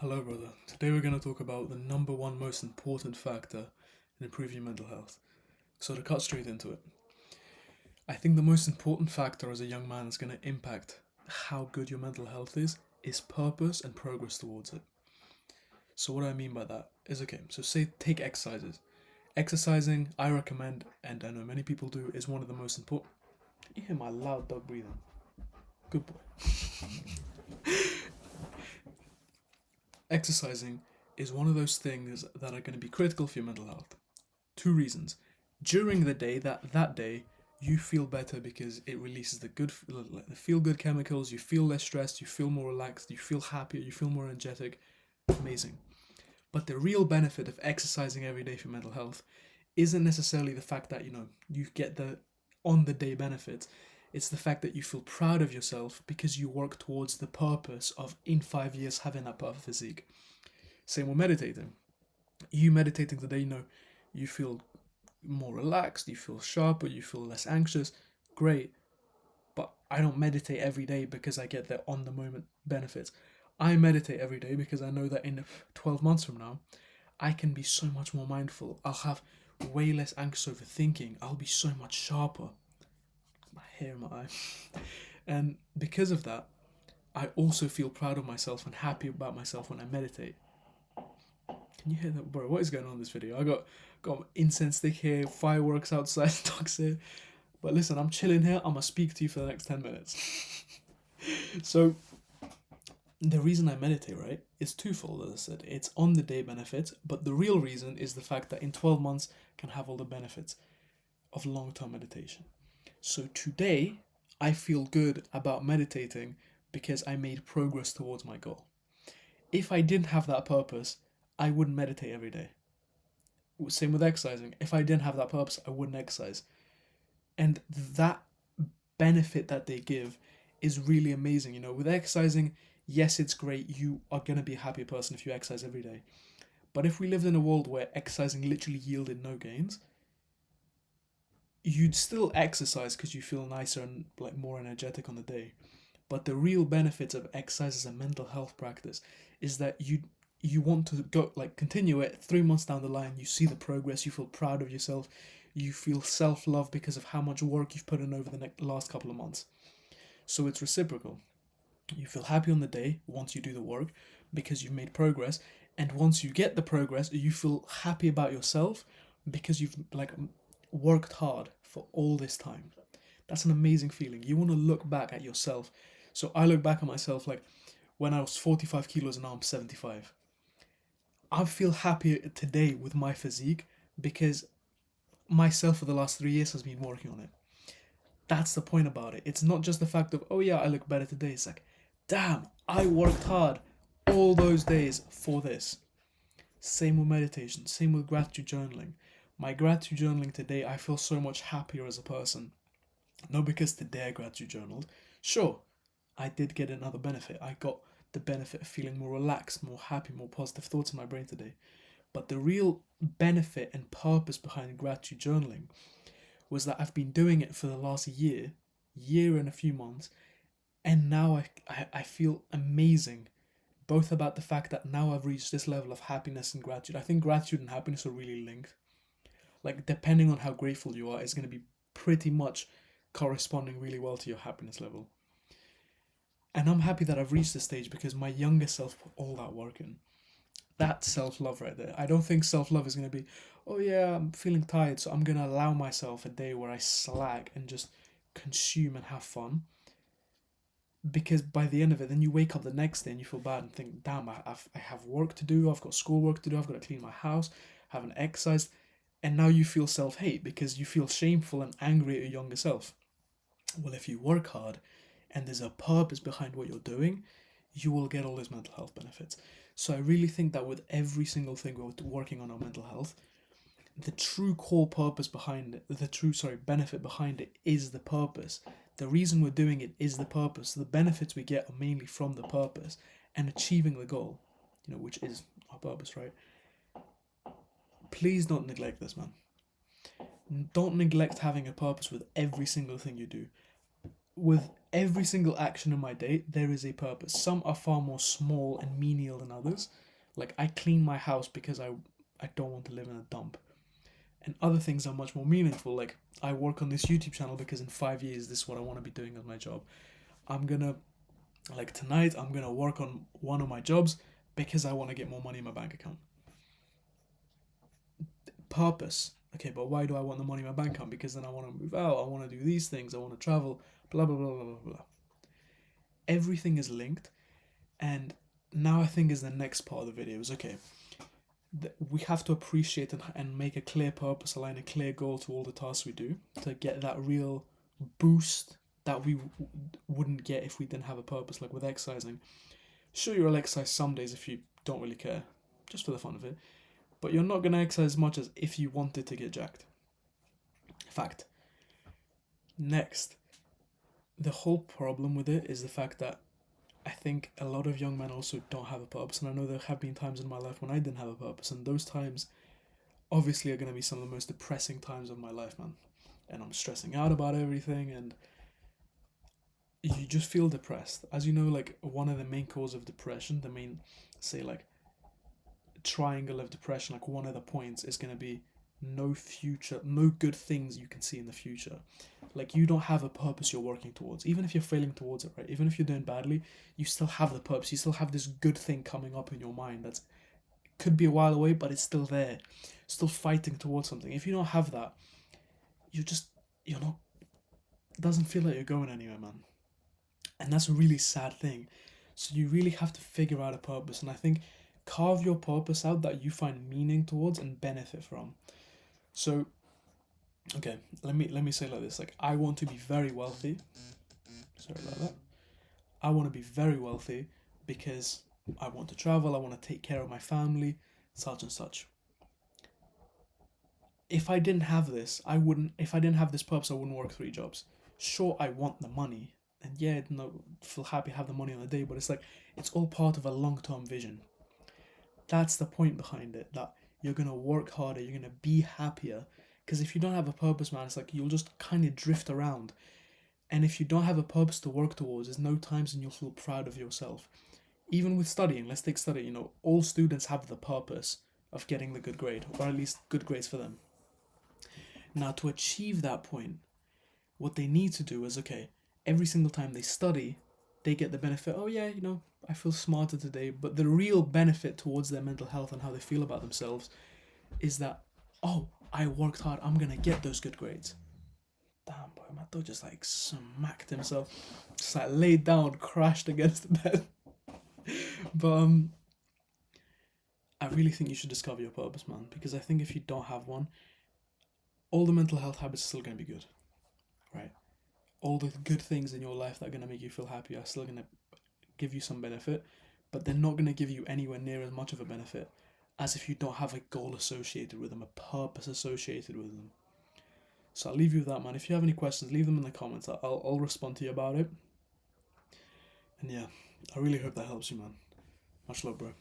Hello, brother. Today we're going to talk about the number one most important factor in improving your mental health. So, to cut straight into it, I think the most important factor as a young man that's going to impact how good your mental health is purpose and progress towards it. So, what I mean by that is okay, so say take exercises. Exercising, I recommend, and I know many people do, is one of the most important. You hear my loud dog breathing. Good boy. Exercising is one of those things that are going to be critical for your mental health. Two reasons. During the day, that day, you feel better because it releases the feel good chemicals. You feel less stressed. You feel more relaxed. You feel happier. You feel more energetic. Amazing. But the real benefit of exercising every day for mental health isn't necessarily the fact that you get the on the day benefits. It's the fact that you feel proud of yourself because you work towards the purpose of in 5 years having that perfect physique. Same with meditating. You meditating today, you feel more relaxed, you feel sharper, you feel less anxious. Great. But I don't meditate every day because I get the on the moment benefits. I meditate every day because I know that in 12 months from now, I can be so much more mindful. I'll have way less anxious overthinking. I'll be so much sharper. My hair in my eye. And because of that, I also feel proud of myself and happy about myself when I meditate. Can you hear that, bro? What is going on in this video? I got incense stick here, fireworks outside, dogs here. But listen, I'm chilling here. I'm gonna speak to you for the next 10 minutes. So the reason I meditate, right, is twofold. As I said, it's on the day benefits, but the real reason is the fact that in 12 months I can have all the benefits of long-term meditation. So today I feel good about meditating because I made progress towards my goal. If I didn't have that purpose, I wouldn't meditate every day. Same with exercising. If I didn't have that purpose, I wouldn't exercise. And that benefit that they give is really amazing. With exercising, yes, it's great. You are going to be a happier person if you exercise every day. But if we lived in a world where exercising literally yielded no gains, you'd still exercise because you feel nicer and like more energetic on the day. But the real benefits of exercise as a mental health practice is that you want to go like continue it 3 months down the line. You see the progress. You feel proud of yourself. You feel self-love because of how much work you've put in over the last couple of months. So it's reciprocal. You feel happy on the day once you do the work because you've made progress, and once you get the progress, you feel happy about yourself because you've like worked hard for all this time. That's an amazing feeling. You want to look back at yourself. So I look back at myself like when I was 45 kilos and now I'm 75. I feel happier today with my physique because myself for the last 3 years has been working on it. That's the point about it. It's not just the fact of, oh yeah, I look better today. It's like, damn, I worked hard all those days for this. Same with meditation, same with gratitude journaling. My gratitude journaling today, I feel so much happier as a person. Not because today I gratitude journaled. Sure, I did get another benefit. I got the benefit of feeling more relaxed, more happy, more positive thoughts in my brain today. But the real benefit and purpose behind gratitude journaling was that I've been doing it for the last year and a few months, and now I feel amazing, both about the fact that now I've reached this level of happiness and gratitude. I think gratitude and happiness are really linked. Like, depending on how grateful you are, is going to be pretty much corresponding really well to your happiness level. And I'm happy that I've reached this stage because my younger self put all that work in. That's self love right there. I don't think self love is going to be, oh yeah, I'm feeling tired, so I'm going to allow myself a day where I slack and just consume and have fun. Because by the end of it, then you wake up the next day and you feel bad and think, damn, I have work to do, I've got school work to do, I've got to clean my house, haven't exercised. And now you feel self hate because you feel shameful and angry at your younger self. Well, if you work hard and there's a purpose behind what you're doing, you will get all those mental health benefits. So I really think that with every single thing we're working on our mental health, the true core purpose behind it, the true benefit behind it is the purpose. The reason we're doing it is the purpose. The benefits we get are mainly from the purpose and achieving the goal, which is our purpose, right? Please don't neglect this, man. Don't neglect having a purpose with every single thing you do. with every single action in my day, there is a purpose. Some are far more small and menial than others. Like I clean my house because I don't want to live in a dump. And other things are much more meaningful. Like I work on this YouTube channel because in 5 years this is what I want to be doing as my job. I'm gonna like tonight I'm gonna work on one of my jobs because I want to get more money in my bank account. Purpose. Okay, but why do I want the money in my bank account? Because then I want to move out, I want to do these things, I want to travel, blah blah blah blah blah blah. Everything is linked, and now I think is the next part of the video is okay. We have to appreciate and make a clear purpose, align a clear goal to all the tasks we do to get that real boost that we wouldn't get if we didn't have a purpose. Like with exercising, sure you'll exercise some days if you don't really care, just for the fun of it, but you're not gonna exercise as much as if you wanted to get jacked. Fact. Next, the whole problem with it is the fact that I think a lot of young men also don't have a purpose, and I know there have been times in my life when I didn't have a purpose, and those times obviously are going to be some of the most depressing times of my life, man. And I'm stressing out about everything, and you just feel depressed. As you know, like one of the main causes of depression, the main, say, like triangle of depression, like one of the points is going to be no future, no good things you can see in the future. Like you don't have a purpose you're working towards, even if you're failing towards it, right? Even if you're doing badly, you still have the purpose. You still have this good thing coming up in your mind that's could be a while away, but it's still there, still fighting towards something. If you don't have that, you're not. It doesn't feel like you're going anywhere, man. And that's a really sad thing. So you really have to figure out a purpose, and I think carve your purpose out that you find meaning towards and benefit from. So, okay, let me say it like this. Like, I want to be very wealthy. Sorry about that. I want to be very wealthy because I want to travel. I want to take care of my family, such and such. If I didn't have this, I wouldn't. If I didn't have this purpose, I wouldn't work 3 jobs. Sure, I want the money, and yeah, no, feel happy have the money on the day. But it's like it's all part of a long-term vision. That's the point behind it. That you're gonna work harder. You're gonna be happier. Because if you don't have a purpose, man, it's like you'll just kind of drift around. And if you don't have a purpose to work towards, there's no times when you'll feel proud of yourself. Even with studying, let's take study. All students have the purpose of getting the good grade, or at least good grades for them. Now, to achieve that point, what they need to do is okay, every single time they study, they get the benefit. Oh, yeah, I feel smarter today. But the real benefit towards their mental health and how they feel about themselves is that, oh, I worked hard, I'm gonna get those good grades. Damn, boy, Mato just like smacked himself, just like laid down, crashed against the bed. But I really think you should discover your purpose, man, because I think if you don't have one, all the mental health habits are still gonna be good, right? All the good things in your life that are gonna make you feel happy are still gonna give you some benefit, but they're not gonna give you anywhere near as much of a benefit as if you don't have a goal associated with them, a purpose associated with them. So I'll leave you with that, man. If you have any questions, leave them in the comments. I'll respond to you about it. And yeah, I really hope that helps you, man. Much love, bro.